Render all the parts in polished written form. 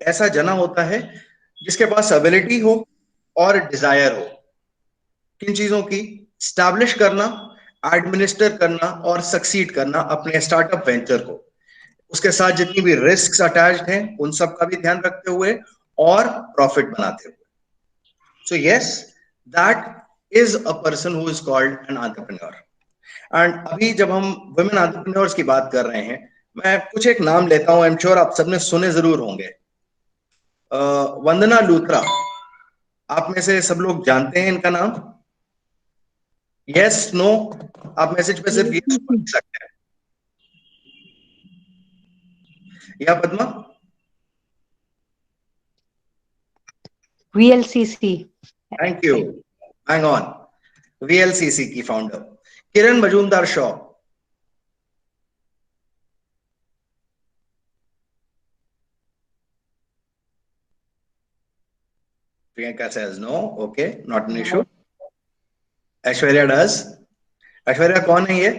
ऐसा जना होता है जिसके पास एबिलिटी हो और डिजायर हो। किन चीजों की? स्टैब्लिश करना, एडमिनिस्टर करना और सक्सीड करना अपने स्टार्टअप वेंचर को, उसके साथ जितनी भी रिस्क अटैच्ड हैं उन सब का भी ध्यान रखते हुए और प्रॉफिट बनाते हुए। So yes, that is a person who is called an entrepreneur. And अभी जब हम वुमेन एंटरप्रेन्योर्स की बात कर रहे हैं, मैं कुछ एक नाम लेता हूं, आई एम श्योर आप सबने सुने जरूर होंगे। वंदना लूथरा, आप में से सब लोग जानते हैं इनका नाम? Yes, no? आप मैसेज पे सिर्फ यस लिख सकते हैं। या Padma? VLCC। Thank you, hang on. VLCC की founder Kiran Mazumdar Shaw. Priyanka says no, okay, not an issue. Aishwarya does. Aishwarya कौन है ये?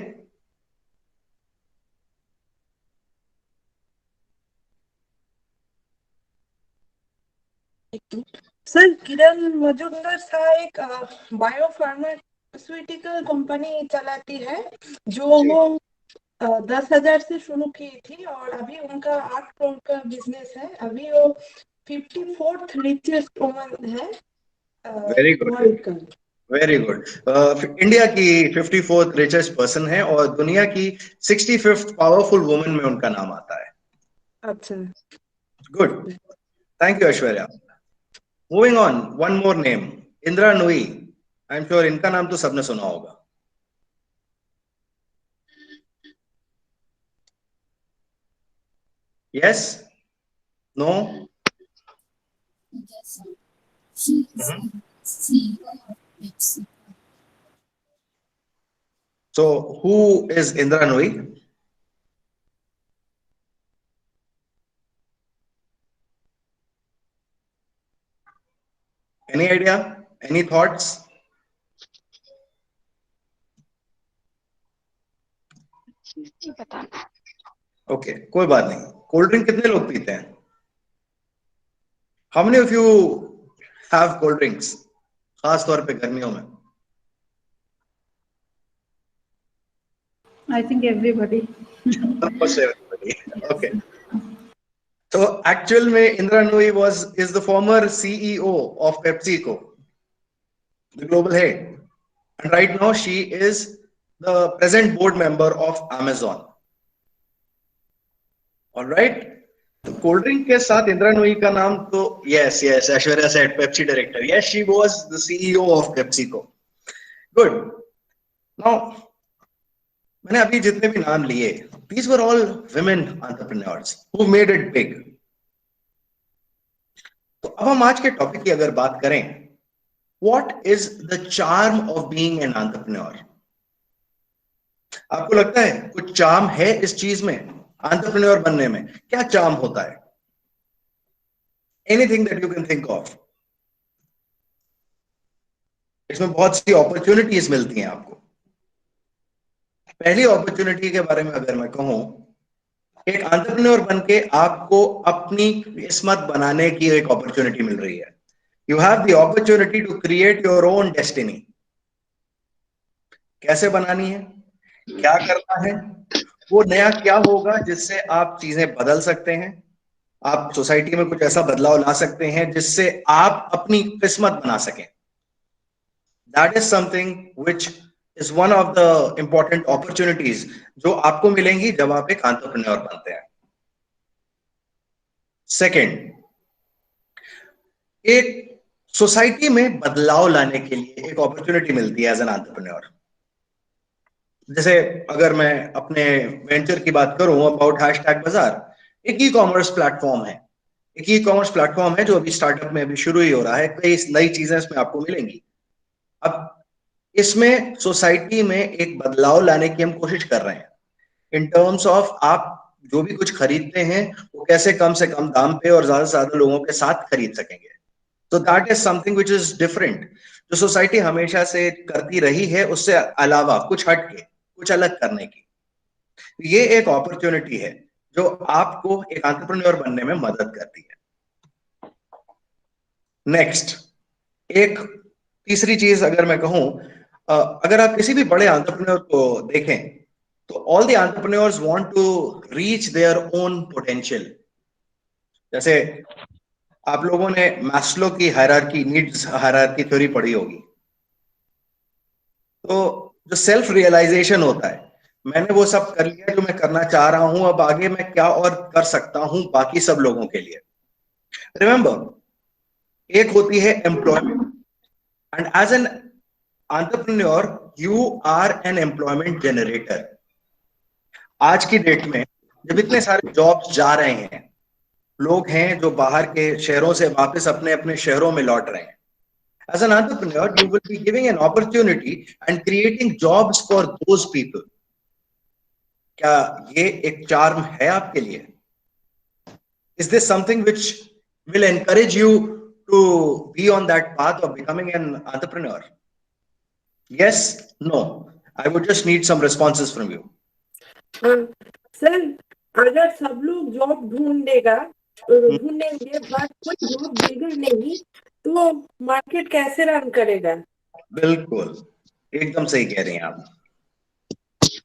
सर, किरण मजूमदार शाह एक बायो फार्मास्यूटिकल कंपनी चलाती है, जो वो 10,000 से शुरू की थी और अभी उनका 8 करोड़ का बिजनेस है। अभी वो 54th रिचेस्ट वुमन है वेरी गुड, वर्ल्ड का। Very good. इंडिया की 54th रिचेस्ट पर्सन है और दुनिया की 65th पावरफुल वुमेन में उनका नाम आता है। अच्छा, good, thank you Aishwarya. Moving on, one more name, Indira Nooyi. I am sure इनका नाम तो सबने सुना होगा। Yes, no? So who is Indra Nooyi? Any idea? Any thoughts? Okay, कोई बात नहीं। कोल्ड ड्रिंक कितने लोग पीते हैं? How many of you have cold drinks? खास तौर पे गर्मियों में। I think everybody. Almost everybody. Okay. So actual में Indra Nooyi is the former CEO of PepsiCo, the global head, and right now she is the present board member of Amazon. All right. तो cold drink के साथ इंदिरा नूई का नाम तो yes yes, Aishwarya said Pepsi director, yes she was the CEO of PepsiCo. Good. Now मैंने अभी जितने भी नाम लिए, these were all women entrepreneurs who made it big. तो अब हम आज के टॉपिक की अगर बात करें, what is the charm of being an entrepreneur? आपको लगता है कुछ चार्म है इस चीज में, एंटरप्रेन्योर बनने में? क्या चार्म होता है? Anything that you can think of. इसमें बहुत सी अपॉर्चुनिटीज मिलती हैं आपको। पहली अपॉर्चुनिटी के बारे में अगर मैं कहूं, एक एंटरप्रेन्योर बनके आपको अपनी किस्मत बनाने की एक अपॉर्चुनिटी मिल रही है। You have the opportunity to create your own destiny. कैसे बनानी है, क्या करना है, वो नया क्या होगा जिससे आप चीजें बदल सकते हैं, आप सोसाइटी में कुछ ऐसा बदलाव ला सकते हैं जिससे आप अपनी किस्मत बना सकें। That is something which is one of the important opportunities जो आपको मिलेंगी जब आप एक एंटरप्रेन्योर बनते हैं। सेकंड, एक सोसाइटी में बदलाव लाने के लिए एक अपॉर्चुनिटी मिलती है एज एन एंटरप्रेन्योर। जैसे अगर मैं अपने वेंचर की बात करूं अबाउट #बाजार, एक ई कॉमर्स प्लेटफॉर्म है। एक ई कॉमर्स प्लेटफॉर्म है जो अभी स्टार्टअप में अभी शुरू ही हो रहा है। कई नई चीजें इसमें आपको मिलेंगी। अब इसमें सोसाइटी में एक बदलाव लाने की हम कोशिश कर रहे हैं इन टर्म्स ऑफ आप जो भी कुछ खरीदते हैं वो कैसे कम से कम दाम पे और ज्यादा से ज्यादा लोगों के साथ खरीद सकेंगे। तो that is something which is different, जो सोसाइटी हमेशा से करती रही है उससे अलावा कुछ हट के, कुछ अलग करने की। ये एक अपॉर्चुनिटी है जो आपको एक एंटरप्रेन्योर बनने में मदद करती है। नेक्स्ट, एक तीसरी चीज अगर मैं कहूं, अगर आप किसी भी बड़े एंटरप्रेन्योर को देखें तो all the entrepreneurs want to reach their own potential. जैसे आप लोगों ने मैस्लो की हायरार्की, नीड्स हायरार्की थ्योरी पढ़ी होगी। तो जो सेल्फ रियलाइजेशन होता है, मैंने वो सब कर लिया जो मैं करना चाह रहा हूं, अब आगे मैं क्या और कर सकता हूं बाकी सब लोगों के लिए। रिमेंबर, एक होती है employment, and as an entrepreneur you are an employment generator. आज की डेट में जब इतने सारे जॉब्स जा रहे हैं, लोग हैं जो बाहर के शहरों से वापस अपने अपने शहरों में लौट रहे हैं, as an entrepreneur you will be giving an opportunity and creating jobs for those people. क्या ये एक चार्म है आपके लिए? Is this something which will encourage you to be on that path of becoming an entrepreneur? Yes, no? I would just need some responses from you. Sir, अगर सब लोग job ढूंढेंगे बट कोई जॉब देगा नहीं तो मार्केट कैसे run करेगा? बिल्कुल, एकदम सही कह रही हैं आप।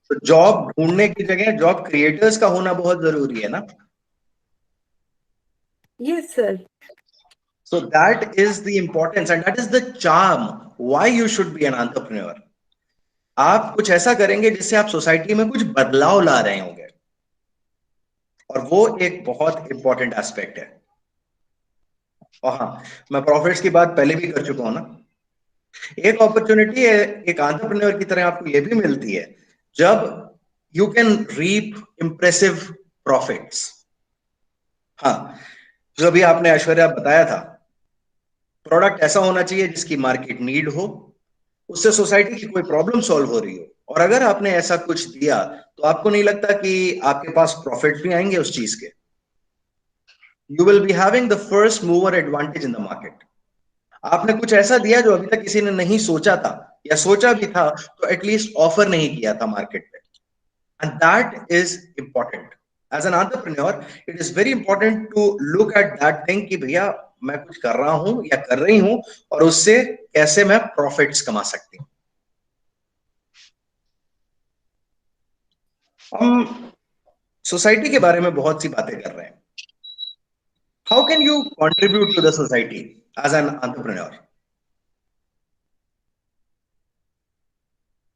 तो जॉब ढूंढने की जगह जॉब क्रिएटर्स का होना बहुत जरूरी है ना। Yes sir. So that is the importance and that is the charm why you should be an entrepreneur. आप कुछ ऐसा करेंगे जिससे आप सोसाइटी में कुछ बदलाव ला रहे होंगे, और वो एक बहुत इंपॉर्टेंट एस्पेक्ट है। और हाँ, मैं प्रॉफिट्स की बात पहले भी कर चुका हूं ना। एक अपॉर्चुनिटी है एक एंटरप्रेन्योर की तरह आपको ये भी मिलती है जब you can reap impressive profits. हाँ, जो भी आपने ऐश्वर्या बताया था, प्रोडक्ट ऐसा होना चाहिए जिसकी मार्केट नीड हो, उससे सोसाइटी की कोई प्रॉब्लम सॉल्व हो रही हो, और अगर आपने ऐसा कुछ दिया तो आपको नहीं लगता कि आपके पास प्रॉफिट भी आएंगे उस चीज के। You will be having the first mover advantage in the market. आपने कुछ ऐसा दिया जो अभी तक किसी ने नहीं सोचा था, या सोचा भी था तो एटलीस्ट ऑफर नहीं किया था मार्केट पे, and that is important. As an entrepreneur it is very important to look at that thing कि भैया मैं कुछ कर रहा हूं या कर रही हूं और उससे कैसे मैं प्रॉफिट्स कमा सकती हूँ। हम सोसाइटी के बारे में बहुत सी बातें कर रहे हैं। How can you contribute to the society as an entrepreneur?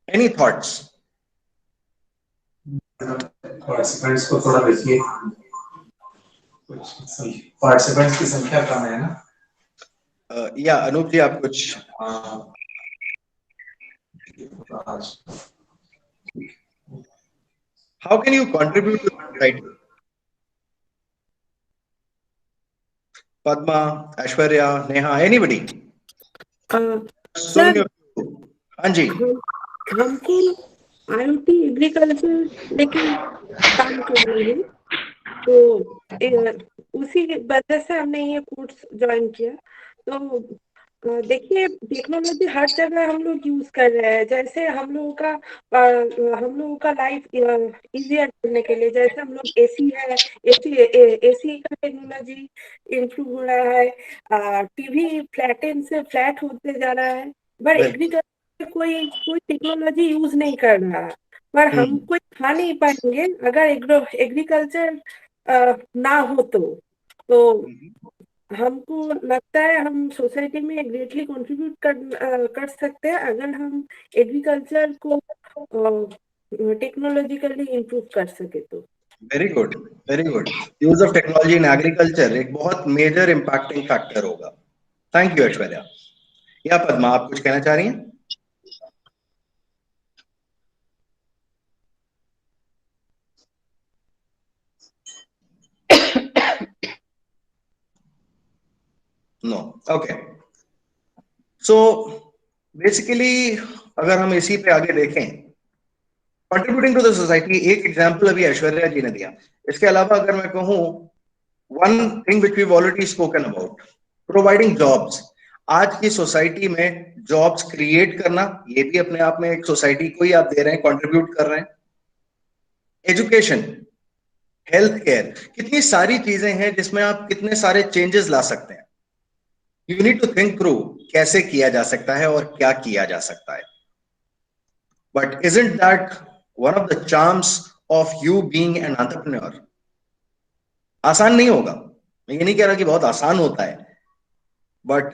Any thoughts? Participants को थोड़ा देखिए, कुछ पार्टिसिपेंट्स की संख्या कम है ना। या अनूप जी आप कुछ? How can you contribute to society? Padma, Aishwarya, Neha, anybody? Sir, हाँ जी। हमको IoT एग्रीकल्चर लेकिन काम करना है, तो उसी वजह से हमने ये कोर्स ज्वाइन किया। तो देखिए, टेक्नोलॉजी हर जगह हम लोग यूज कर रहे हैं। जैसे हम लोगों का लाइफ इजियर करने के लिए, जैसे हम लोग एसी है, एसी का टेक्नोलॉजी इम्प्रूव हो रहा है, टीवी फ्लैट से फ्लैट होते जा रहा है, बट एग्रीकल्चर कोई टेक्नोलॉजी यूज नहीं कर रहा है। पर हम कोई खा नहीं पाएंगे अगर एग्रीकल्चर ना हो तो हमको लगता है हम सोसाइटी में ग्रेटली कंट्रीब्यूट कर सकते हैं अगर हम एग्रीकल्चर को टेक्नोलॉजिकली इम्प्रूव कर सके तो। Very good, very good. Use of technology in agriculture एक बहुत मेजर इंपैक्टिंग फैक्टर होगा। Thank you Aishwarya. या पद्मा आप कुछ कहना चाह रही हैं? No, okay. सो बेसिकली अगर हम इसी पे आगे देखें, कंट्रीब्यूटिंग टू द सोसाइटी, एक एग्जांपल अभी ऐश्वर्या जी ने दिया। इसके अलावा अगर मैं कहूं, one thing which we already spoken about, providing jobs. आज की सोसाइटी में जॉब्स क्रिएट करना, ये भी अपने आप में एक सोसाइटी को ही आप दे रहे हैं, कंट्रीब्यूट कर रहे हैं। एजुकेशन, हेल्थ केयर, कितनी सारी चीजें हैं जिसमें आप कितने सारे चेंजेस ला सकते हैं। You need to think through कैसे किया जा सकता है और क्या किया जा सकता है. But isn't that one of the charms of you being an entrepreneur? आसान नहीं होगा, मैं ये नहीं कह रहा कि बहुत आसान होता है, but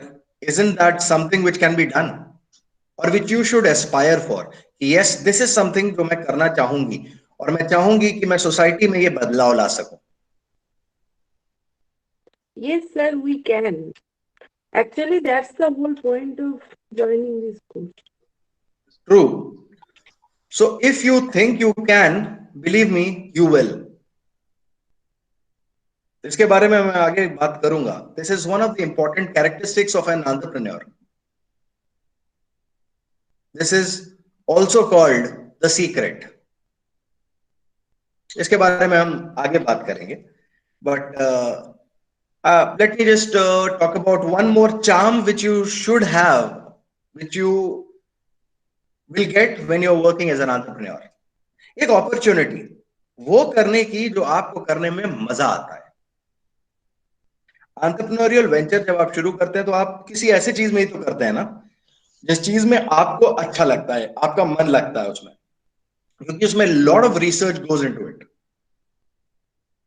isn't that something which can be done or which you should aspire for? Yes, this is something जो मैं करना चाहूंगी और मैं चाहूंगी कि मैं सोसाइटी में ये बदलाव ला सकूं. Yes, sir, we can. Actually, that's the whole point of joining this school. True. So if you think you can, believe me, you will. इसके बारे में मैं आगे बात करूंगा. This is one of the important characteristics of an entrepreneur. This is also called the secret. इसके बारे में हम आगे बात करेंगे. But let me just talk about one more charm which you should have, which you will get when you're working as an entrepreneur. एक opportunity वो करने की जो आपको करने में मजा आता है. एंटरप्रेन्योरियल वेंचर जब आप शुरू करते हैं तो आप किसी ऐसी चीज में ही तो करते हैं ना जिस चीज में आपको अच्छा लगता है, आपका मन लगता है उसमें, क्योंकि उसमें lot of research goes into it.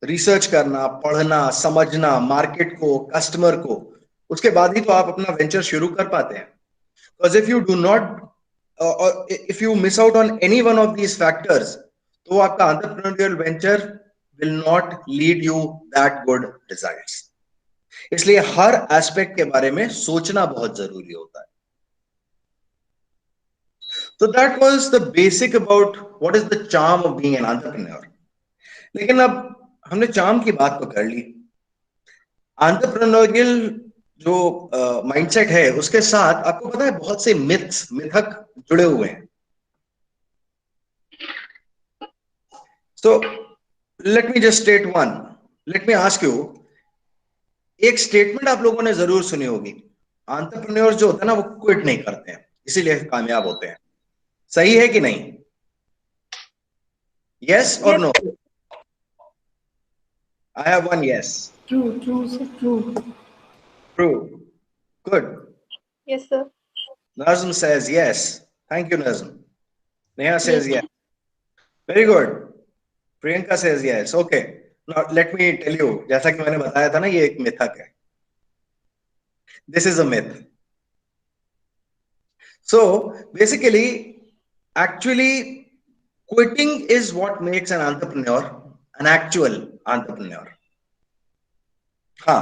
Research करना, पढ़ना, समझना मार्केट को, कस्टमर को, उसके बाद ही तो आप अपना वेंचर शुरू कर पाते हैं. Because if you do not if you miss out on any one of these factors, तो आपका entrepreneurial venture will not lead you that good results. इसलिए हर एस्पेक्ट के बारे में सोचना बहुत जरूरी होता है. तो that was the basic about what is the charm of being an entrepreneur. लेकिन अब हमने चार्म की बात तो कर ली. एंटरप्रेन्योरियल जो माइंडसेट है उसके साथ आपको पता है बहुत से मिथक जुड़े हुए हैं. So let me just state one. Let me ask you, एक स्टेटमेंट आप लोगों ने जरूर सुनी होगी, एंटरप्रेन्योर्स जो होते हैं ना वो क्विट नहीं करते हैं, इसीलिए कामयाब होते हैं. सही है कि नहीं? यस और no? I have one yes. True, sir, true. True. Good. Yes, sir. Nazm says yes. Thank you, Nazm. Neha says Yes. yes. Very good. Priyanka says yes. Okay. Now let me tell you, जैसा कि मैंने बताया था ना, ये एक मिथक है. This is a myth. So basically, actually, quitting is what makes an entrepreneur an actual entrepreneur. हाँ,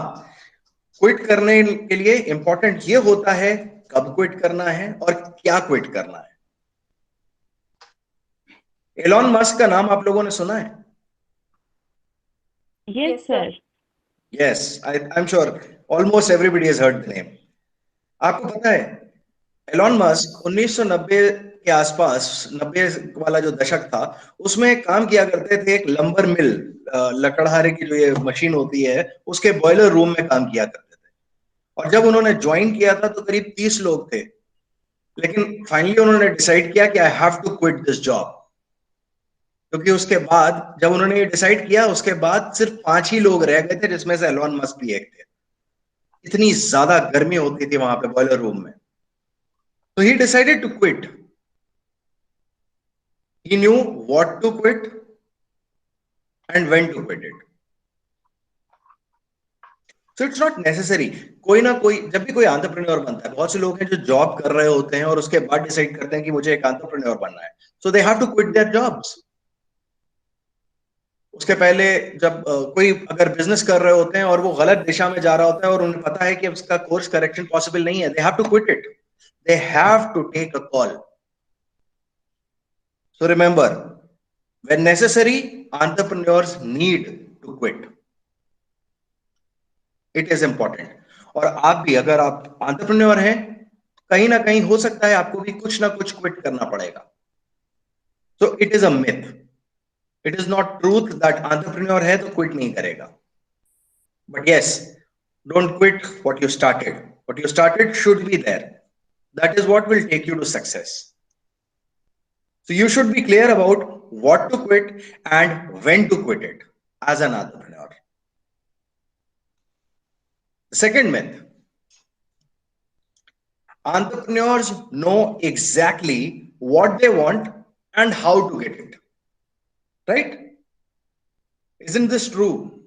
क्विट करने के लिए इंपॉर्टेंट ये होता है कब क्विट करना है और क्या क्विट करना है. एलॉन मस्क का नाम आप लोगों ने सुना है? Yes, sir. Yes, I'm sure almost everybody has heard the name. आपको पता है एलॉन मस्क 1990 के आसपास, 90 वाला जो दशक था, उसमें काम किया करते थे एक लंबर मिल, लकड़हारे की जो ये मशीन होती है उसके बॉयलर रूम में काम किया करते थे. और जब उन्होंने ज्वाइन किया था तो करीब 30 लोग थे, लेकिन फाइनली उन्होंने डिसाइड किया कि I have to quit this job. क्योंकि उसके बाद जब उन्होंने ये डिसाइड किया, उसके बाद सिर्फ 5 ही लोग रह गए थे, जिसमें से एलॉन मस्क भी एक थे. इतनी ज्यादा गर्मी होती थी वहां पे बॉयलर रूम में. So he decided to quit. He knew what to quit and when to quit it. So it's not necessary. कोई ना कोई, जब भी कोई एंटरप्रेन्योर बनता है, बहुत से लोग हैं जो जॉब कर रहे होते हैं और उसके बाद डिसाइड करते हैं कि मुझे एक एंटरप्रेन्योर बनना है. So they have to quit their jobs. उसके पहले जब कोई अगर बिजनेस कर रहे होते हैं और वो गलत दिशा में जा रहा होता है और उन्हें पता है कि उसका कोर्स करेक्शन पॉसिबल नहीं है, they have to quit it. They have to take a call. So remember, when necessary, entrepreneurs need to quit. It is important. और आप भी, अगर आप entrepreneur हैं, कहीं ना कहीं हो सकता है आपको भी कुछ ना कुछ quit करना पड़ेगा. So it is a myth. It is not truth that entrepreneur है तो quit नहीं करेगा. But yes, don't quit what you started. What you started should be there. That is what will take you to success. So you should be clear about what to quit and when to quit it as an entrepreneur. The second myth, Entrepreneurs know exactly what they want and how to get it. Right? Isn't this true?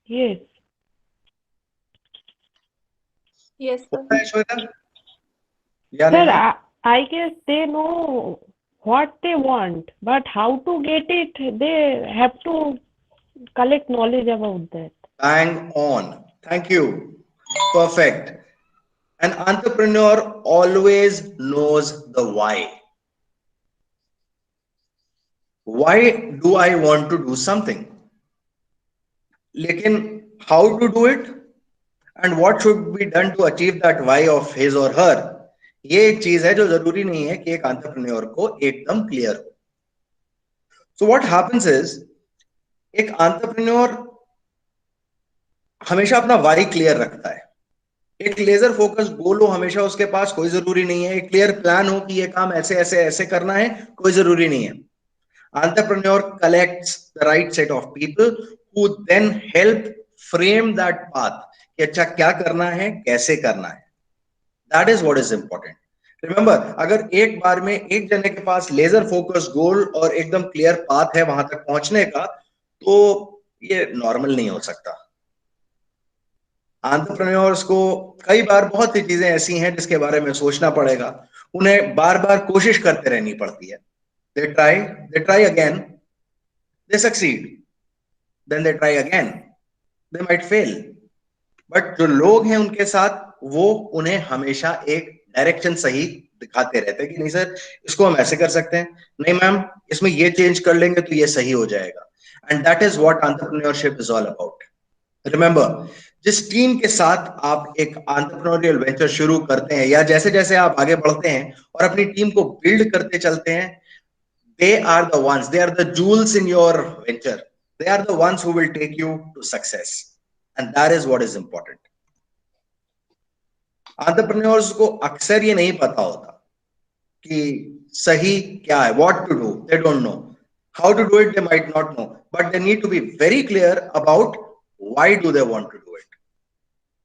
Yes. Yes, sir. होता है श्वेता या Sir, नहीं? I guess they know what they want, but how to get it, they have to collect knowledge about that. Bang on. Thank you. Perfect. An entrepreneur always knows the why. Why do I want to do something? लेकिन how to do it and what should be done to achieve that why of his or her, ये एक चीज है जो जरूरी नहीं है कि एक एंटरप्रेन्योर को एकदम क्लियर हो. So what happens is एक एंटरप्रेन्योर हमेशा अपना वाई क्लियर रखता है. एक लेजर फोकस गोल हो हमेशा उसके पास, कोई जरूरी नहीं है. एक क्लियर प्लान हो कि ये काम ऐसे ऐसे ऐसे करना है, कोई जरूरी नहीं है. Entrepreneur collects the right set of people who then help frame that path कि अच्छा क्या करना है, कैसे करना है. That is what is important. Remember, अगर एक बार में एक जने के पास लेजर फोकस गोल और एकदम क्लियर पाथ है वहां तक पहुंचने का, तो ये नॉर्मल नहीं हो सकता. एंटरप्रेन्योर्स को कई बार बहुत सी चीजें ऐसी हैं जिसके बारे में सोचना पड़ेगा, उन्हें बार बार कोशिश करते रहनी पड़ती है. they try again, they succeed, then they try again, they might fail, but जो लोग हैं उनके साथ वो उन्हें हमेशा एक डायरेक्शन सही दिखाते रहते हैं कि नहीं सर इसको हम ऐसे कर सकते हैं, नहीं मैम इसमें ये चेंज कर लेंगे तो ये सही हो जाएगा. And that is what entrepreneurship is all about. Remember, जिस टीम के साथ आप एक एंटरप्रेन्योरियल वेंचर शुरू करते हैं या जैसे जैसे आप आगे बढ़ते हैं और अपनी टीम को बिल्ड करते चलते हैं, they are the ones, they are the jewels in your venture, they are the ones who will take you to success, and that is what is important. Entrepreneurs को अक्सर ये नहीं पता होता कि सही क्या है, what to do, they don't know. How to do it, they might not know, but they need to be very clear about why do they want to do it.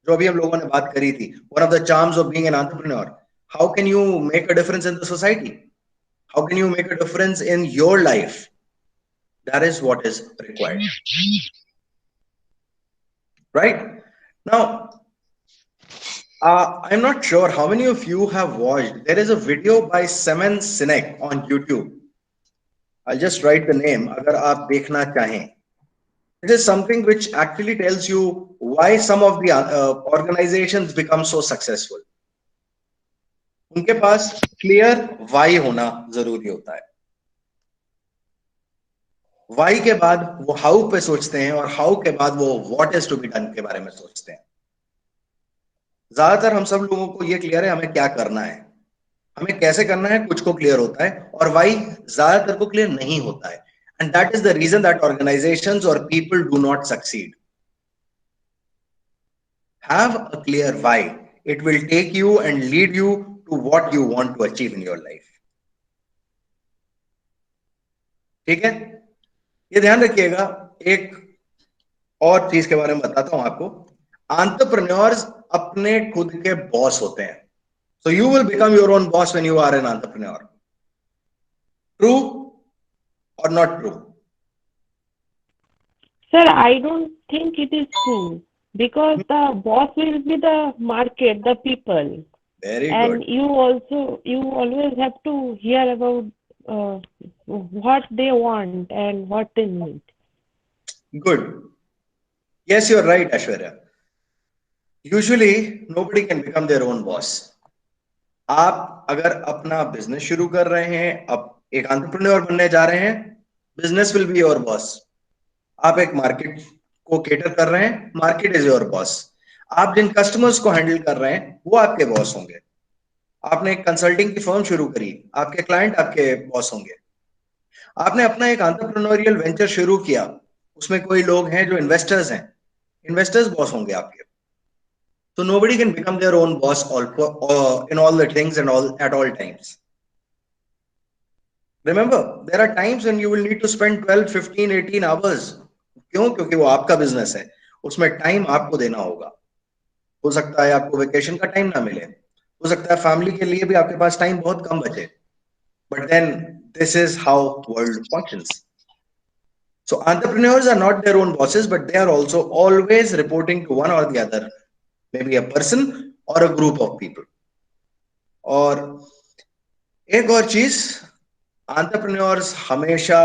जो अभी हम लोगों ने बात करी थी, one of the charms of being an entrepreneur, how can you make a difference in the society, how can you make a difference in your life? That is what is required. Right? Now, I'm not sure how many of you have watched. There is a video by Simon Sinek on YouTube. I'll just write the name. अगर आप देखना चाहें. It is something which actually tells you why some of the organizations become so successful. उनके पास clear why होना जरूरी होता है. Y के बाद वो हाउ पे सोचते हैं और हाउ के बाद वो what is to be done के बारे में सोचते हैं. ज्यादातर हम सब लोगों को ये क्लियर है हमें क्या करना है, हमें कैसे करना है कुछ को क्लियर होता है, और वाई ज्यादातर को क्लियर नहीं होता है. And that is the reason that organisations और people do not succeed. Have a clear why, it will take you and lead you to what you want to achieve in your life. ठीक है, ये ध्यान रखिएगा. एक और चीज के बारे में बताता हूं आपको. एंटरप्रेन्योर्स अपने खुद के बॉस होते हैं. So you will become your own boss when you are an entrepreneur. True और not true? Sir, I don't think it is true because the boss will be the market, the people, Very and good. you always have to hear about what they want and what they need. Good. Yes, you're right, Aishwarya. Usually nobody can become their own boss. आप अगर अपना business शुरू कर रहे हैं, अब एक entrepreneur बनने जा रहे हैं, business will be your boss. आप एक मार्केट को केटर कर रहे हैं, मार्केट इज योर बॉस. आप जिन कस्टमर्स को हैंडल कर रहे हैं वो आपके बॉस होंगे. आपने एक कंसल्टिंग की फर्म शुरू करी, आपके क्लाइंट आपके बॉस होंगे. आपने अपना एक एंटरप्रेन्योरियल वेंचर शुरू किया, उसमें कोई लोग हैं जो इन्वेस्टर्स हैं, इन्वेस्टर्स बॉस होंगे आपके. So nobody can become their own boss in all the things and all at all times. Remember, there are times when you will need to spend 12, 15, 18 hours. क्यों? क्योंकि वो आपका बिजनेस है, उसमें time आपको देना होगा. हो सकता है आपको वेकेशन का टाइम ना मिले, हो सकता है फैमिली के लिए भी आपके पास टाइम बहुत कम बचे, but then this is how world functions. So entrepreneurs are not their own bosses, but they are also always reporting to one or the other, maybe a person or a group of people. और एक और चीज, entrepreneurs हमेशा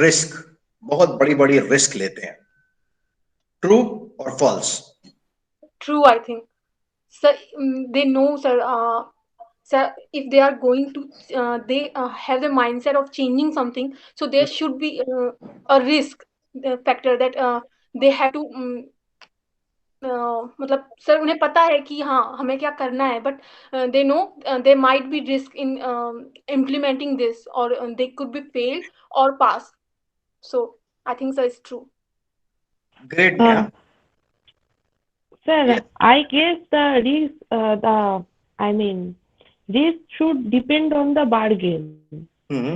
risk, बहुत बड़ी बड़ी risk लेते हैं. ट्रू और false? True, I think. Sir, they know, sir. Sir, if they are going to, they have the mindset of changing something. So there should be a risk factor that they have to. मतलब sir उन्हें पता है कि हाँ हमें क्या करना है, but they know they might be risk in implementing this, और दे कुड बी फेल और pass. So I think sir it's true. Great Neha. Sir, Yes. I guess the risk, risk should depend on the bargain.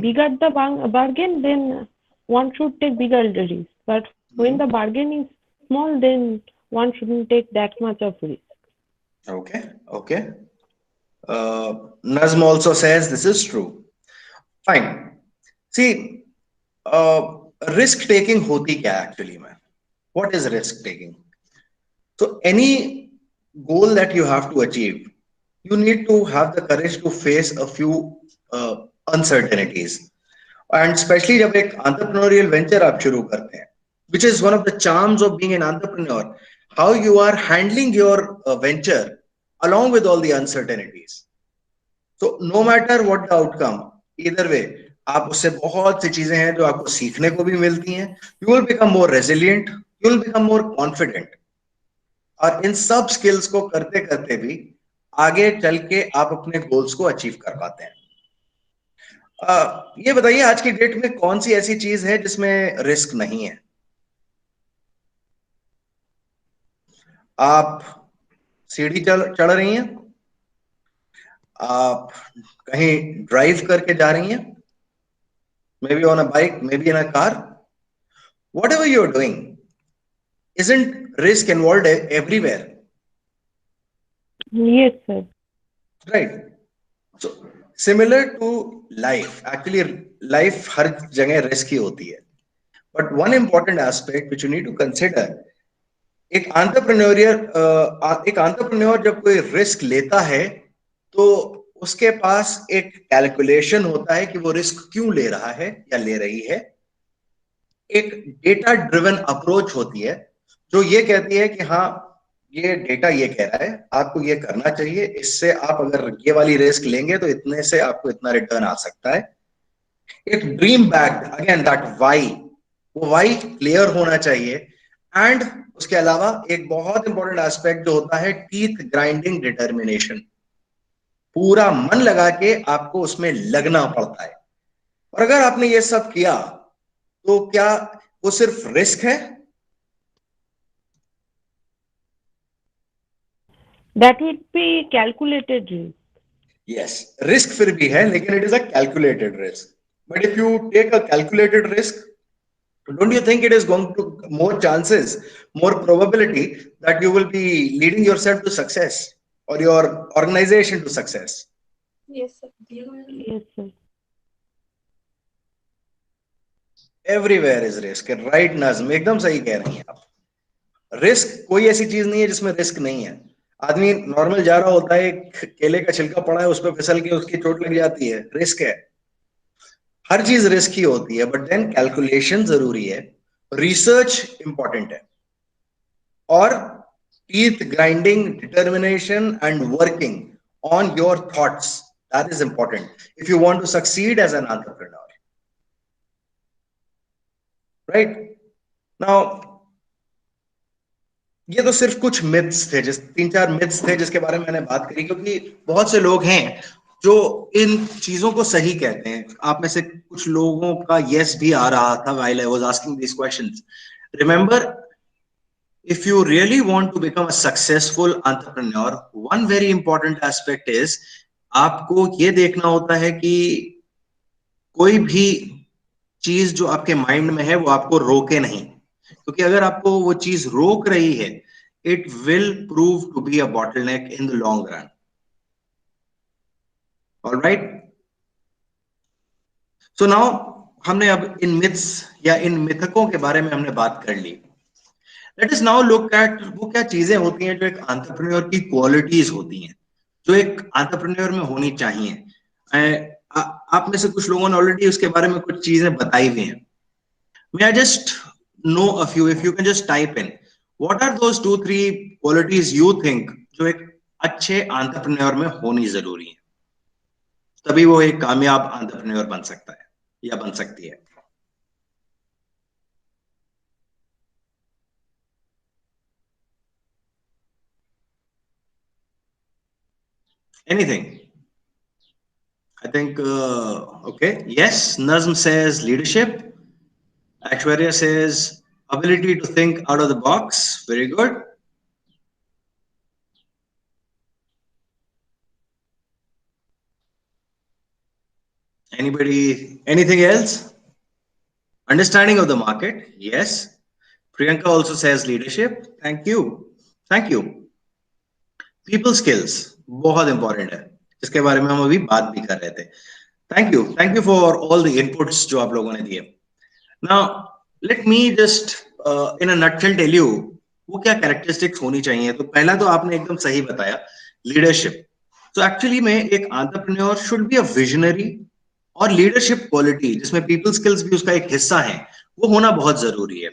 Bigger the bargain, then one should take bigger risk. But when the bargain is small, then one shouldn't take that much of risk. Okay. Nazm also says this is true. Fine. See, risk taking होती क्या actually में? What is risk taking? So any goal that you have to achieve, you need to have the courage to face a few uncertainties. And especially जब एक entrepreneurial venture आप शुरू करते हैं, which is one of the charms of being an entrepreneur, how you are handling your venture along with all the uncertainties. So no matter what the outcome, either way, आप उससे बहुत सी चीजें हैं जो आपको सीखने को भी मिलती हैं. You will become more resilient, you will become more confident. और इन सब स्किल्स को करते करते भी आगे चल के आप अपने गोल्स को अचीव कर पाते हैं. ये बताइए आज की डेट में कौन सी ऐसी चीज है जिसमें रिस्क नहीं है? आप सीढ़ी चढ़ रही हैं, आप कहीं ड्राइव करके जा रही हैं, maybe on a bike, maybe in a car, whatever you are doing, isn't risk involved everywhere? Yes, sir. Right. So similar to life, actually life हर जगह रिस्क ही होती है, but one important aspect which you need to consider, एक entrepreneur जब कोई risk लेता है तो उसके पास एक कैलकुलेशन होता है कि वो रिस्क क्यों ले रहा है या ले रही है. एक डेटा ड्रिवन अप्रोच होती है जो ये कहती है कि हाँ ये डेटा ये कह रहा है आपको ये करना चाहिए, इससे आप अगर ये वाली रिस्क लेंगे तो इतने से आपको इतना रिटर्न आ सकता है. एक dream backed, again that why, वो वाई क्लियर होना चाहिए. एंड उसके अलावा एक बहुत इंपॉर्टेंट एस्पेक्ट जो होता है टीथ ग्राइंडिंग डिटर्मिनेशन. पूरा मन लगा के आपको उसमें लगना पड़ता है. और अगर आपने ये सब किया तो क्या वो सिर्फ रिस्क है? That would be calculated risk. Yes, risk फिर भी है लेकिन it is a calculated risk. But if you take a calculated risk, don't you think it is going to more chances, more probability that you will be leading yourself to success or your organization to success? Yes, sir. Yes, sir. Everywhere is risk, right नज़्म? एकदम सही कह रही हैं आप. Risk कोई ऐसी चीज नहीं है जिसमें रिस्क नहीं है. आदमी नॉर्मल जा रहा होता है, केले का छिलका पड़ा है, उस पर फिसल के उसकी चोट लग जाती है, रिस्क है. हर चीज रिस्क ही होती है, बट देन कैलकुलेशन जरूरी है, रिसर्च इंपॉर्टेंट है, और teeth grinding, determination and working on your thoughts, that is important if you want to succeed as an entrepreneur. Right now ये तो सिर्फ कुछ मिथ्स थे, जिस 3-4 मिथ्स थे जिसके बारे में मैंने बात करी, क्योंकि बहुत से लोग हैं जो इन चीजों को सही कहते हैं. आप में से कुछ लोगों का यस भी आ रहा था while I was asking these questions. Remember, if you really want to become a successful entrepreneur, one very important aspect is आपको ये देखना होता है कि कोई भी चीज जो आपके माइंड में है वो आपको रोके नहीं, क्योंकि अगर आपको वो चीज रोक रही है, it will prove to be a bottleneck in the long run. Alright, so now हमने अब इन मिथ्स या इन मिथकों के बारे में हमने बात कर ली। Let us now look at वो क्या चीजें होती हैं जो एक एंटरप्रेन्योर की क्वालिटीज होती हैं, जो एक एंटरप्रेन्योर में होनी चाहिए। आप में से कुछ लोगों ने ऑलरेडी उसके बारे में कुछ चीजें बताई हुई हैं। May I just know a few, if you can just type in, what are those 2-3 qualities you think जो एक अच्छे एंटरप्रेन्योर में होनी जरूरी है, तभी वो एक कामयाब एंटरप्रेन्योर बन सकता है या बन सकती है। Anything? I think, okay. Yes, Nazm says leadership. Aishwarya says ability to think out of the box. Very good. Anybody, anything else? Understanding of the market. Yes. Priyanka also says leadership. Thank you. Thank you. People skills बहुत important है, जिसके बारे में हम अभी बात भी कर रहे थे। Thank you for all the inputs जो आप लोगों ने दिए। Now let me just in a nutshell tell you वो क्या कैरेक्टरिस्टिक्स होनी चाहिए। तो पहला तो आपने एकदम सही बताया, लीडरशिप। तो एक्चुअली में एक entrepreneur should be a visionary, और लीडरशिप क्वालिटी जिसमें पीपल स्किल्स भी उसका एक हिस्सा है, वो होना बहुत जरूरी है।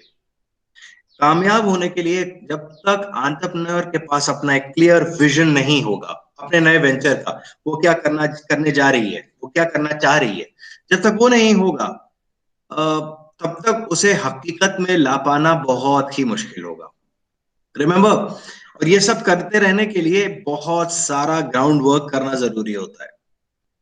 कामयाब होने के लिए जब तक एंटरप्रेन्योर के पास अपना एक क्लियर विजन नहीं होगा अपने नए वेंचर का, वो क्या करने जा रही है, वो क्या करना चाह रही है, जब तक वो नहीं होगा तब तक उसे हकीकत में ला पाना बहुत ही मुश्किल होगा। रिमेंबर, और ये सब करते रहने के लिए बहुत सारा ग्राउंड वर्क करना जरूरी होता है।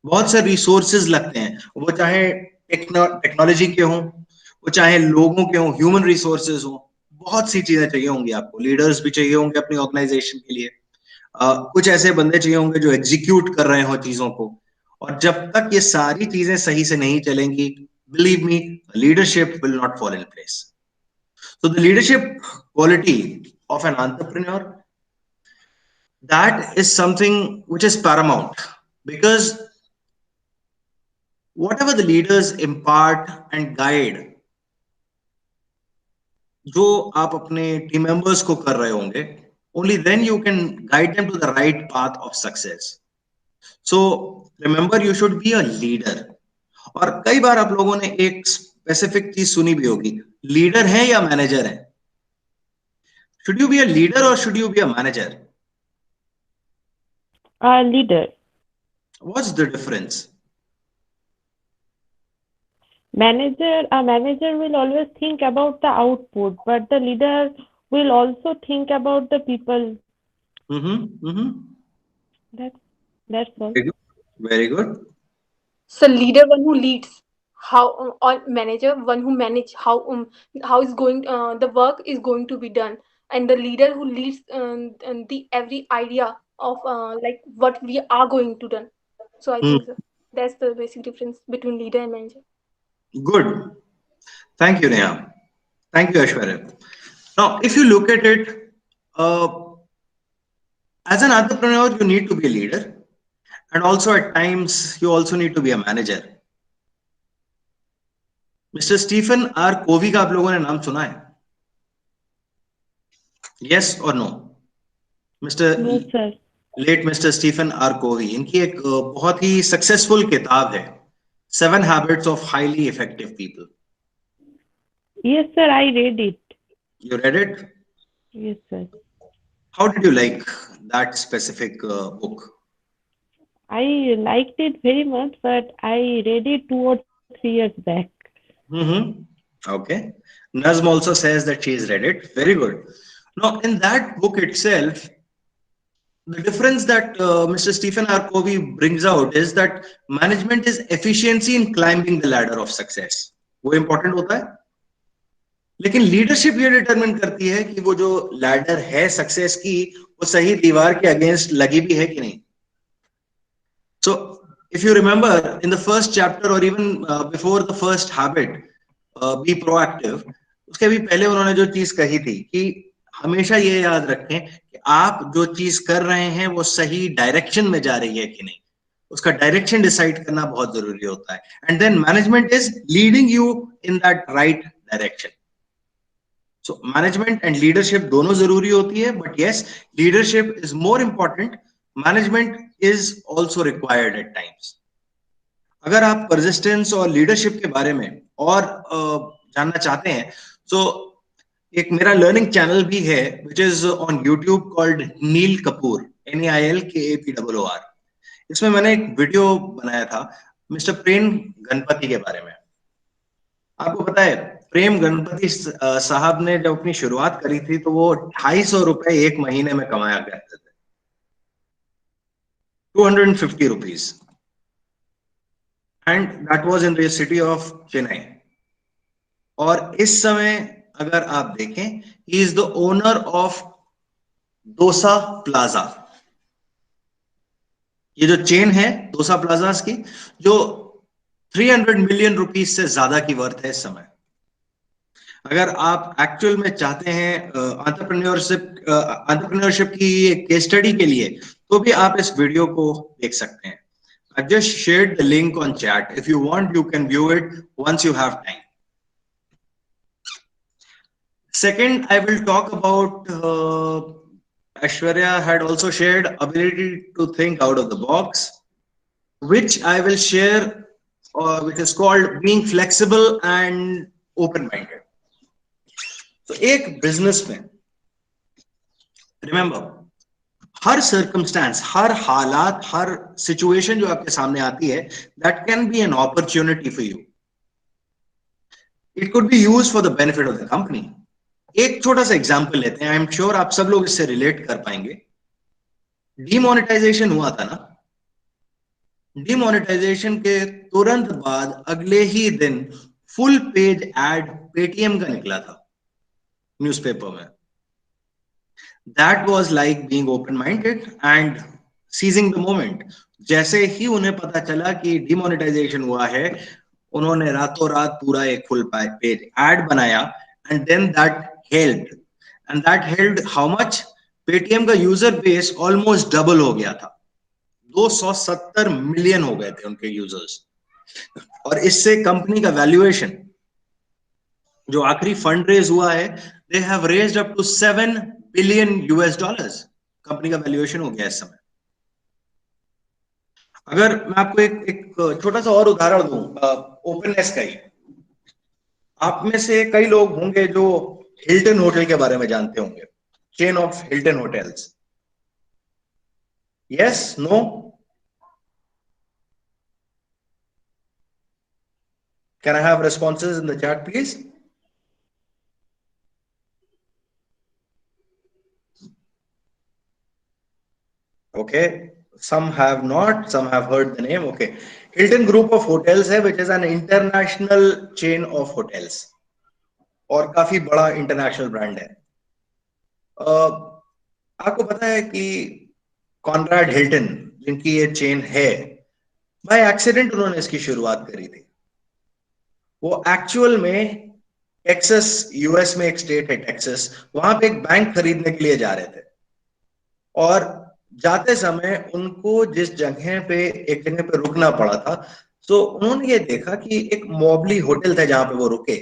बहुत से रिसोर्सेज लगते हैं, वो चाहे टेक्नोलॉजी के हों, वो चाहे लोगों के हों, ह्यूमन रिसोर्सेज हों, बहुत सी चीजें चाहिए होंगी आपको। लीडर्स भी चाहिए होंगे अपनी ऑर्गेनाइजेशन के लिए, कुछ ऐसे बंदे चाहिए होंगे जो एग्जीक्यूट कर रहे हो चीजों को। और जब तक ये सारी चीजें सही से नहीं चलेंगी, believe me, leadership will not fall in place. So the leadership quality of an entrepreneur, that is something which is paramount, because whatever the leaders impart and guide, जो आप अपने टीम मेंबर्स को कर रहे होंगे, only then you can guide them to the right path of success. So remember, you should be a leader. और कई बार आप लोगों ने एक स्पेसिफिक चीज सुनी भी होगी, लीडर है या मैनेजर है। Should you be a leader or should you be a manager? Leader. What's the difference? A manager will always think about the output, but the leader will also think about the people. That's all. Very good. So leader, one who leads, how or manager, one who manage how is going the work is going to be done, and the leader who leads and the every idea of like what we are going to done. So I think so. That's the basic difference between leader and manager. Good. Thank you, Neha. Thank you, Aishwarya. Now, if you look at it, as an entrepreneur, you need to be a leader. And also at times, you also need to be a manager. Mr. Stephen R. Covey का आप लोगों ने नाम सुना है? Yes or no? No, sir. Late Mr. Stephen R. Covey, इनकी एक बहुत ही सक्सेसफुल किताब है, 7 Habits of Highly Effective People. Yes, sir, I read it. You read it? Yes, sir. How did you like that specific book? I liked it very much, but I read it 2 or 3 years back. Okay. Nazm also says that she has read it. Very good. Now, in that book itself, the difference that Mr. Stephen R. Covey brings out is that management is efficiency in climbing the ladder of success. वो important होता है, लेकिन leadership ये determine करती है कि वो जो लैडर है सक्सेस की, वो सही दीवार के अगेंस्ट लगी भी है कि नहीं। So if you remember in the first chapter or even before the first habit, be proactive, उसके भी पहले उन्होंने जो चीज कही थी कि हमेशा ये याद रखें कि आप जो चीज कर रहे हैं वो सही डायरेक्शन में जा रही है कि नहीं। उसका डायरेक्शन डिसाइड करना बहुत जरूरी होता है, and then management is leading you in that right direction. So management and leadership दोनों जरूरी होती है, but yes, leadership is more important, management is also required at times. अगर आप परसिस्टेंस और लीडरशिप के बारे में और जानना चाहते हैं, तो एक मेरा लर्निंग चैनल भी है which is on YouTube called Neil Kapoor, NEILKAPOOR. इसमें मैंने एक वीडियो बनाया था मिस्टर प्रेम गणपति के बारे में. आपको पता है, प्रेम गणपति साहब ने जब अपनी शुरुआत करी थी तो वो 250 रुपए एक महीने में कमाया करते थे, 250 rupees, and that was in the city of Chennai. और इस समय अगर आप देखें, he is the owner of dosa plaza. ये जो चेन है डोसा प्लाजास की, जो 300 मिलियन रुपीज से ज्यादा की वर्थ है इस समय. अगर आप एक्चुअल में चाहते हैं एंटरप्रेन्योरशिप की एक केस स्टडी के लिए, तो भी आप इस वीडियो को देख सकते हैं. I just shared the link on chat. If you want, you can view it once you have time. Second, I will talk about Aishwarya had also shared ability to think out of the box, which I will share, which is called being flexible and open-minded. So, एक business में, remember, हर circumstance, हर हालात, हर situation जो आपके सामने आती है, that can be an opportunity for you. It could be used for the benefit of the company. एक छोटा सा एग्जांपल लेते हैं, आई एम श्योर आप सब लोग इससे रिलेट कर पाएंगे. डीमोनेटाइजेशन हुआ था ना, डीमोनेटाइजेशन के तुरंत बाद अगले ही दिन फुल पेज एड पेटीएम का निकला था न्यूज़पेपर में. That was like being open-minded and seizing the moment. जैसे ही उन्हें पता चला कि डिमोनेटाइजेशन हुआ है, उन्होंने रातों रात पूरा एक फुल पेज एड बनाया, and then that helped how much? Paytm का यूजर बेस ऑलमोस्ट डबल हो गया था, 270 मिलियन हो गए थे उनके यूजर्स. और इससे कंपनी का वैल्यूएशन, जो आखिरी फंड रेज हुआ है, they have raised up to $7 billion. Company का वैल्यूएशन हो गया इस समय. अगर मैं आपको एक छोटा सा और उदाहरण दूं ओपननेस का ही, आप में से कई लोग होंगे जो हिल्टन होटल के बारे में जानते होंगे, chain of Hilton hotels. Yes, no? Can I have responses in the chat please? Okay, some have not, some have heard the name. Okay, Hilton Group of Hotels है, which is an international chain of hotels, और काफी बड़ा international brand है. आपको पता है कि Conrad Hilton, जिनकी ये चेन है, बाय एक्सीडेंट उन्होंने इसकी शुरुआत करी थी. वो एक्चुअल में टेक्सास, यूएस में एक स्टेट है टेक्सास, वहां पे एक बैंक खरीदने के लिए जा रहे थे, और जाते समय उनको जिस जगह पे एक जगह पे रुकना पड़ा था, तो उन्होंने ये देखा कि एक मॉबली होटल था जहां पे वो रुके.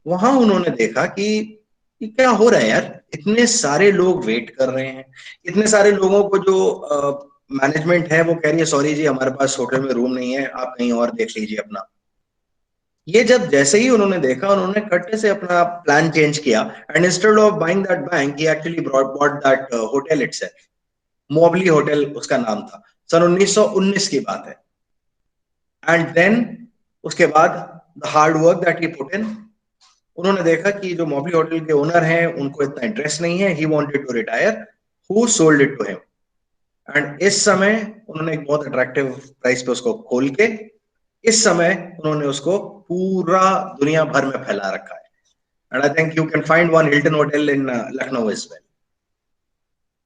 वहां उन्होंने देखा कि क्या हो रहा है यार, इतने सारे लोग वेट कर रहे हैं, इतने सारे लोगों को जो मैनेजमेंट है वो कह रही है सॉरी जी हमारे पास होटल में रूम नहीं है, आप कहीं और देख लीजिए अपना. ये जब जैसे ही उन्होंने देखा, उन्होंने कट्टे से अपना प्लान चेंज किया, and instead of buying that bank ही actually bought that hotel itself. Mobley hotel उसका नाम था. सन 1919 की बात है. एंड देन उसके बाद the hard work that he put in, उन्होंने देखा कि जो मॉबली होटल के ओनर हैं उनको इतना इंटरेस्ट नहीं है, he wanted to retire, who sold it to him. And इस समय उन्होंने एक बहुत अट्रैक्टिव प्राइस पे उसको खोल के, इस समय उन्होंने उसको पूरा दुनिया भर में फैला रखा है. And I think you can find one Hilton hotel in Lucknow as well.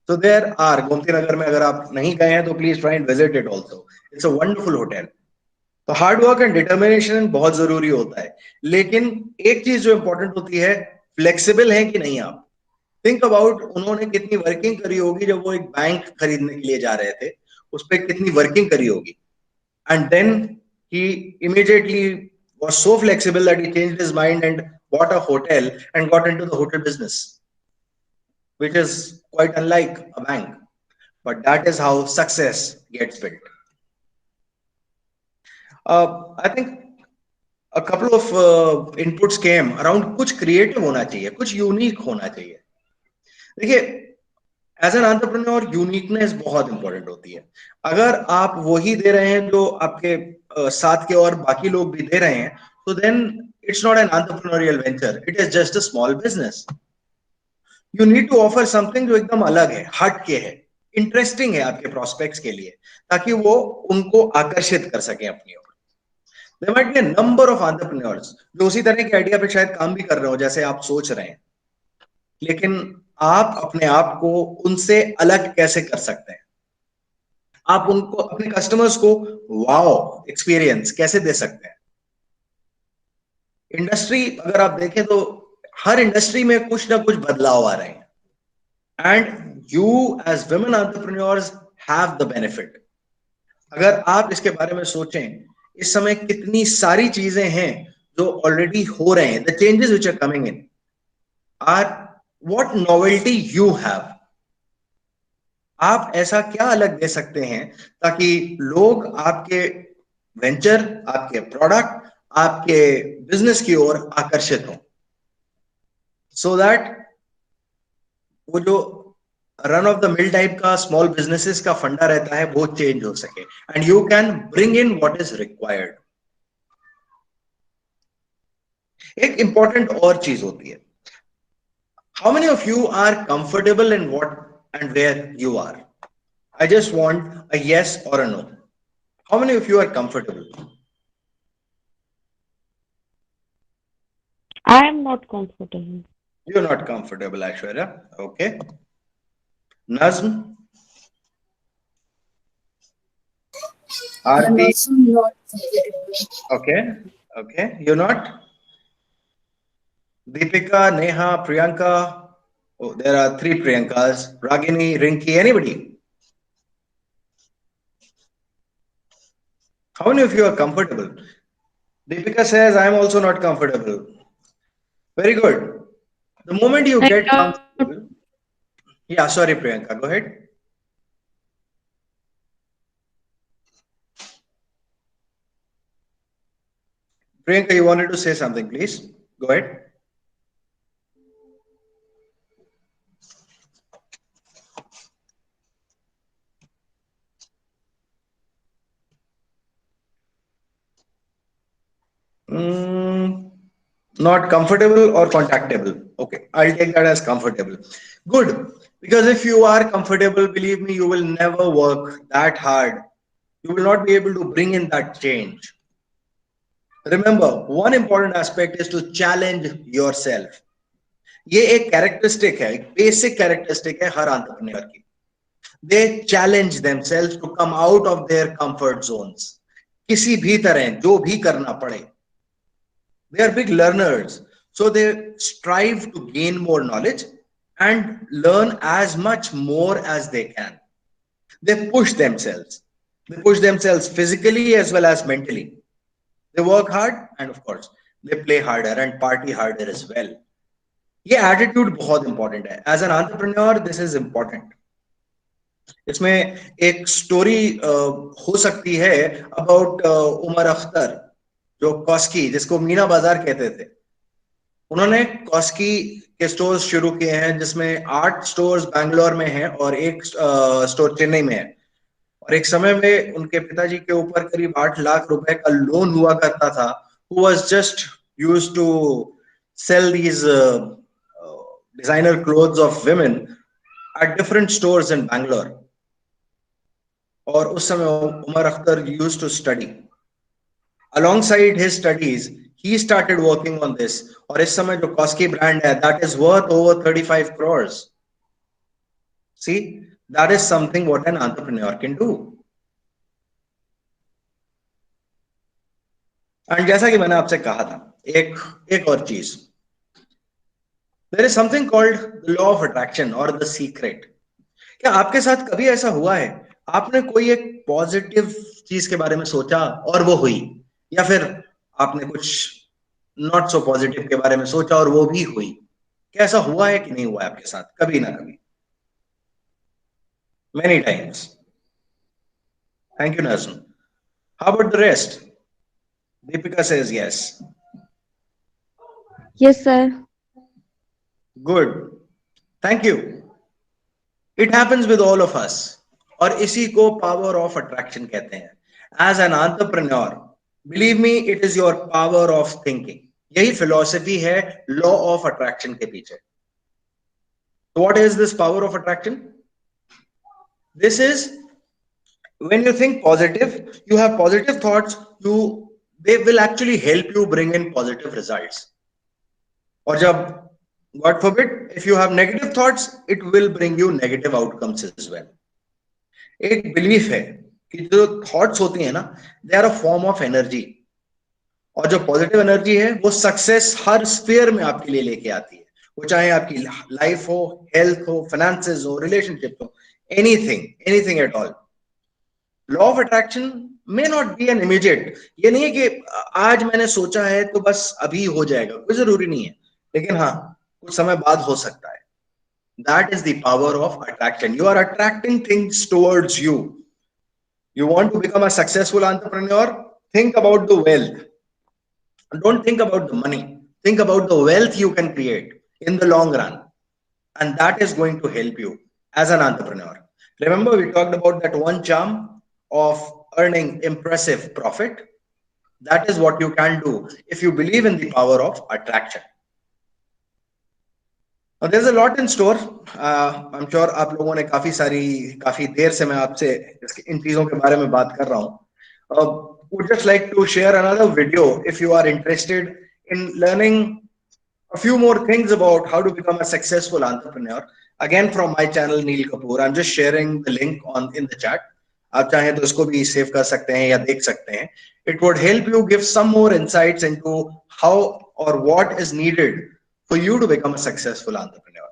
So there are, Gomti Nagar में अगर आप नहीं गए हैं तो please try and visit it also. It's a wonderful hotel. तो हार्ड वर्क एंड डिटर्मिनेशन बहुत जरूरी होता है, लेकिन एक चीज जो इंपॉर्टेंट होती है, फ्लेक्सिबल है कि नहीं आप. थिंक अबाउट, उन्होंने कितनी वर्किंग करी होगी जब वो एक बैंक खरीदने के लिए जा रहे थे, उस पर कितनी वर्किंग करी होगी. and then he immediately was so flexible that he changed his mind and bought a hotel and got into the hotel business, which is quite unlike a bank. But that is how success gets built. I think a couple of inputs came around कुछ creative होना चाहिए, कुछ unique होना चाहिए. देखिए, as an entrepreneur uniqueness बहुत important होती है. अगर आप वही दे रहे हैं जो आपके साथ के और बाकी लोग भी दे रहे हैं, तो then it's not an entrepreneurial venture, it is just a small business. You need to offer something जो एकदम अलग है, हट के है, इंटरेस्टिंग है आपके प्रोस्पेक्ट्स के लिए, ताकि वो उनको आकर्षित कर सके अपनी ओर. There might be a number of entrepreneurs जो उसी तरह के आइडिया पे शायद काम भी कर रहे हो जैसे आप सोच रहे हैं, लेकिन आप अपने आप को उनसे अलग कैसे कर सकते हैं? आप उनको, अपने कस्टमर्स को वाओ एक्सपीरियंस कैसे दे सकते हैं? इंडस्ट्री अगर आप देखें तो हर इंडस्ट्री में कुछ ना कुछ बदलाव आ रहे हैं, and you as women entrepreneurs have the benefit. अगर आप इसके बारे में सोचें, इस समय कितनी सारी चीजें हैं जो ऑलरेडी हो रहे हैं. The changes which are coming in are what novelty you have. आप ऐसा क्या अलग दे सकते हैं ताकि लोग आपके वेंचर, आपके प्रोडक्ट, आपके बिजनेस की ओर आकर्षित हों, सो दैट वो जो run of the mill type का स्मॉल बिजनेसेस का फंडा रहता है वो चेंज हो सके, and you can bring in what is required. एक इंपॉर्टेंट और चीज होती है, how many of you are comfortable in what and where you are? I just want a yes or a no. How many of you are comfortable? I am not comfortable. You're not comfortable, Aishwarya. Okay. Nazm? I'm Aarti? also not comfortable. Okay. Okay. You're not? Deepika, Neha, Priyanka? Oh, there are 3 Priyankas. Ragini, Rinki, anybody? How many of you are comfortable? Deepika says, I am also not comfortable. Very good. The moment you get comfortable. Yeah, sorry, Priyanka, go ahead. Priyanka, you wanted to say something, please. Go ahead. Not comfortable or contactable. Okay, I'll take that as comfortable. Good, because if you are comfortable, believe me, you will never work that hard. You will not be able to bring in that change. Remember, one important aspect is to challenge yourself. ये एक characteristic है, एक basic characteristic है हर entrepreneur की. They challenge themselves to come out of their comfort zones. किसी भी तरह जो भी करना पड़े. They are big learners, so they strive to gain more knowledge and learn as much more as they can. They push themselves. They push themselves physically as well as mentally. They work hard and of course they play harder and party harder as well. ये attitude बहुत important है. As an entrepreneur this is important. इसमें एक story हो सकती है about Umar Akhtar, जो कॉस्की, जिसको मीना बाजार कहते थे. उन्होंने कॉस्की के स्टोर्स शुरू किए हैं, जिसमें 8 स्टोर्स बैंगलोर में हैं और 1 स्टोर चेन्नई में है. और एक समय में उनके पिताजी के ऊपर करीब 8 लाख रुपए का लोन हुआ करता था. who was just used to sell these designer clothes of women at different stores in Bangalore. और उस समय Umar Akhtar used to study. Alongside his studies, he started working on this. और इस समय जो कॉस्की ब्रांड है, that is worth over 35 crores. See, that is something what an entrepreneur can do. And जैसा कि मैंने आपसे कहा था, एक और चीज, there is something called the law of attraction or the secret. क्या आपके साथ कभी ऐसा हुआ है आपने कोई एक पॉजिटिव चीज के बारे में सोचा और वो हुई, या फिर आपने कुछ नॉट सो पॉजिटिव के बारे में सोचा और वो भी हुई? कैसा हुआ है कि नहीं हुआ है आपके साथ कभी ना कभी? Many times. Thank you, Nazm. How about the rest? Deepika says yes. Yes, sir. Good. Thank you. It happens with all of us. और इसी को power of attraction कहते हैं. As an entrepreneur, believe me, it is your power of thinking. यही philosophy है law of attraction के पीछे. So what is this power of attraction? This is when you think positive, you have positive thoughts, they will actually help you bring in positive results. और जब God forbid, if you have negative thoughts, it will bring you negative outcomes as well. एक belief है कि जो thoughts होती है ना, they are a form of energy, और जो पॉजिटिव एनर्जी है वो सक्सेस हर स्फीयर में आपके लिए लेके आती है, वो चाहे आपकी लाइफ हो, हेल्थ हो, फाइनेंसेस हो, रिलेशनशिप हो, anything at all. Law of attraction may not be an immediate. ये नहीं है कि आज मैंने सोचा है तो बस अभी हो जाएगा, कोई जरूरी नहीं है, लेकिन हाँ कुछ समय बाद हो सकता है. That is the power of attraction. You are attracting things towards you. You want to become a successful entrepreneur? Think about the wealth. Don't think about the money. Think about the wealth you can create in the long run. And that is going to help you as an entrepreneur. Remember, we talked about that one charm of earning impressive profit. That is what you can do if you believe in the power of attraction. There's a lot in store. I'm sure आप लोगों ने काफी देर से मैं आपसे इन चीजों के बारे में बात कर रहा हूँ. Would just like to share another video if you are interested in learning a few more things about how to become a successful entrepreneur. Again, from my channel Neil Kapoor. I'm just sharing the link in the chat. आप चाहें तो इसको भी save कर सकते हैं या देख सकते हैं. It would help you give some more insights into how or what is needed for you to become a successful entrepreneur.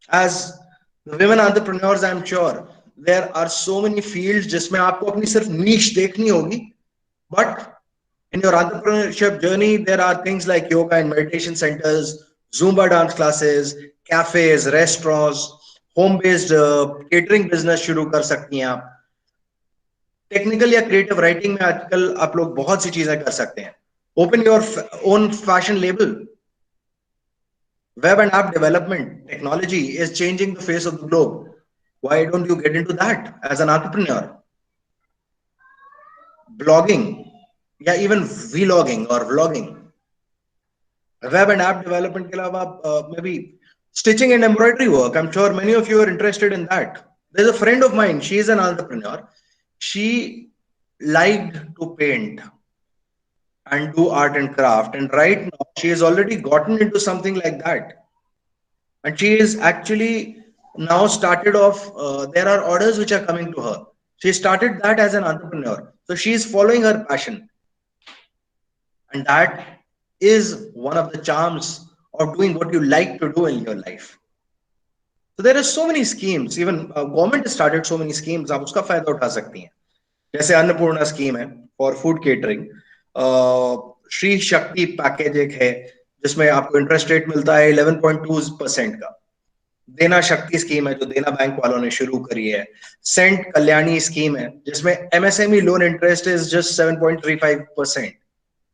As the women entrepreneurs, I'm sure there are so many fields जिसमें आपको अपनी सिर्फ niche देखनी होगी, but in your entrepreneurship journey there are things like yoga and meditation centers, Zumba dance classes, cafes, restaurants, home based catering business शुरू कर सकती हैं आप. टेक्निकल या क्रिएटिव राइटिंग में आजकल आप लोग बहुत सी चीजें कर सकते हैं. Open your own fashion label. Web and app development technology is changing the face of the globe. Why don't you get into that as an entrepreneur? Blogging, yeah, even vlogging or vlogging. Web and app development के अलावा maybe stitching and embroidery work. I'm sure many of you are interested in that. There's a friend of mine. She is an entrepreneur. She liked to paint and do art and craft, and right now she has already gotten into something like that, and she is actually now started off there are orders which are coming to her. She started that as an entrepreneur, so she is following her passion, and that is one of the charms of doing what you like to do in your life. So there are so many schemes, even government has started so many schemes, आप उसका फायदा उठा सकती हैं. जैसे Annapurna scheme है for food catering, Shri Shakti package एक है जिसमें आपको इंटरेस्ट रेट मिलता है 11.2% का. देना शक्ति स्कीम है जो देना बैंक वालों ने शुरू करी है. सेंट कल्याणी स्कीम है जिसमें MSME loan interest is just 7.35%.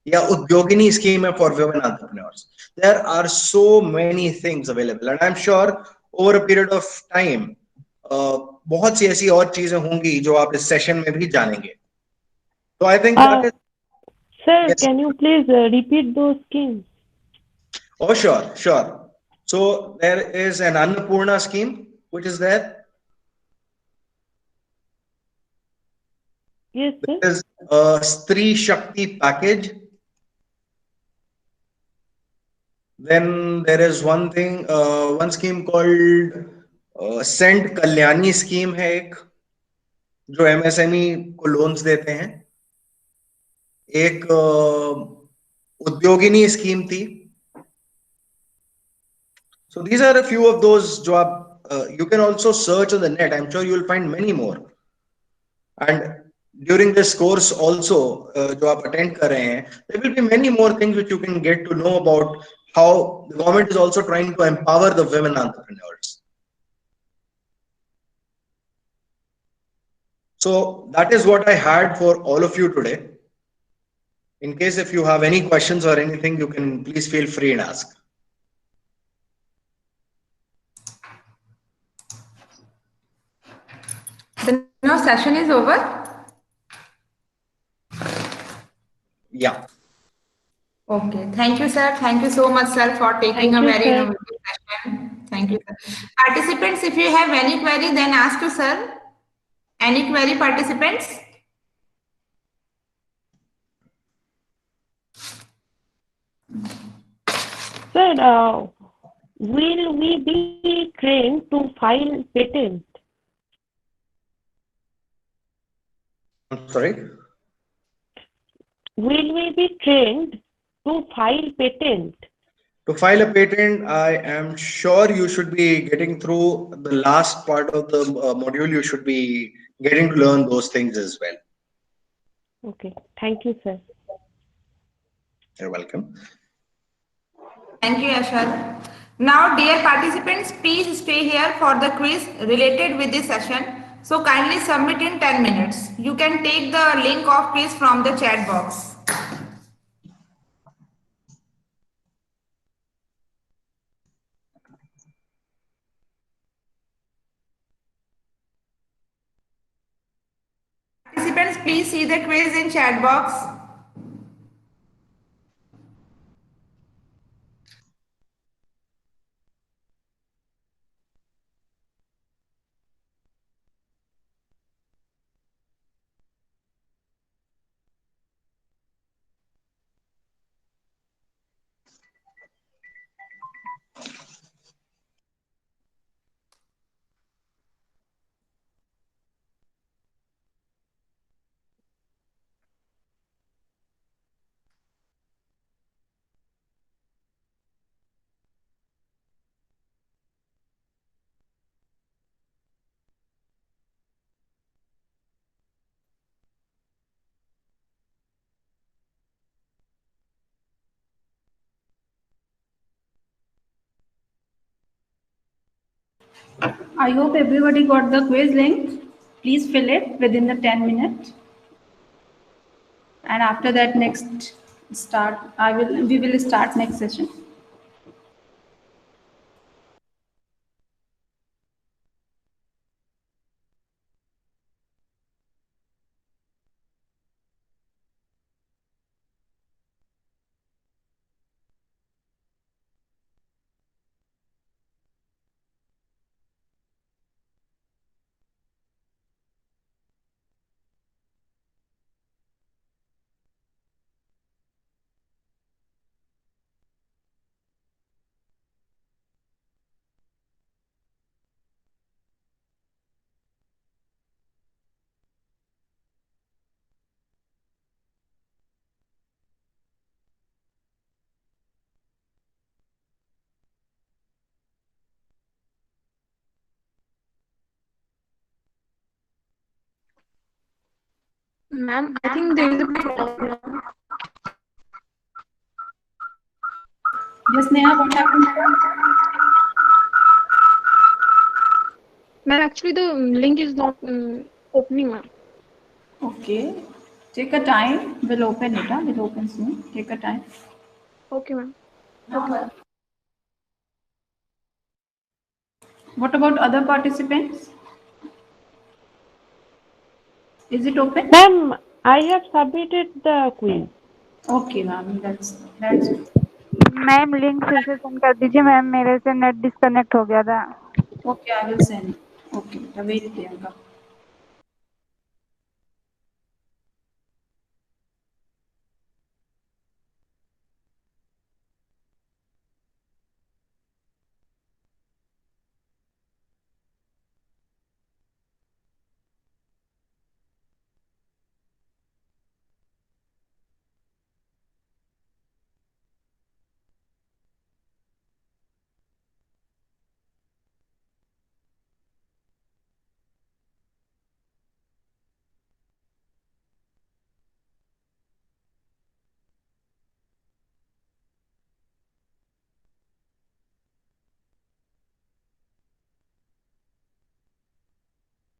या उद्योगिनी स्कीम है for women entrepreneurs. There are so many things available, and I am sure over a period of time बहुत सी ऐसी और चीजें होंगी जो आप इस सेशन में भी जानेंगे. तो I think that is. Sir, Yes. can you please repeat those schemes? Oh, sure. So there is an Annapurna scheme which is there. Yes, sir. There is a Stree Shakti package. Then there is one scheme called Sent Kalyani scheme है एक जो MSME को loans देते हैं. एक उद्योगिनी scheme थी. So these are a few of those जो आप you can also search on the net. I'm sure you will find many more. And during this course also, जो आप attend कर रहे हैं, there will be many more things which you can get to know about how the government is also trying to empower the women entrepreneurs. So that is what I had for all of you today. In case if you have any questions or anything, you can please feel free and ask. So now session is over. Yeah. Okay. Thank you, sir. Thank you so much, sir, for taking a very innovative session. Thank you, sir. Participants, if you have any query, then ask to sir. Any query, participants? Sir, will we be trained to file patent? I'm sorry? Will we be trained to file patent? To file a patent, I am sure you should be getting through the last part of the module. You should be getting to learn those things as well. Okay. Thank you, sir. You're welcome. Thank you, Ashad. Now, dear participants, please stay here for the quiz related with this session. So kindly submit in 10 minutes. You can take the link of quiz from the chat box. Participants, please see the quiz in chat box. I hope everybody got the quiz link. Please fill it within the 10 minutes. And after that, we will start next session. Ma'am, I think there is a problem. Yes, Neha, what happened? Ma'am, actually the link is not opening, ma'am. Okay. Take a time. We'll open it. We'll open soon. Take a time. Okay, ma'am. What about other participants? Is it open? Ma'am, I have submitted the quiz. Okay, ma'am. That's good. Ma'am link फिर से send कर दीजिए ma'am, मेरे से net disconnect हो गया था. Okay, I will send. Okay, wait, Priyanka.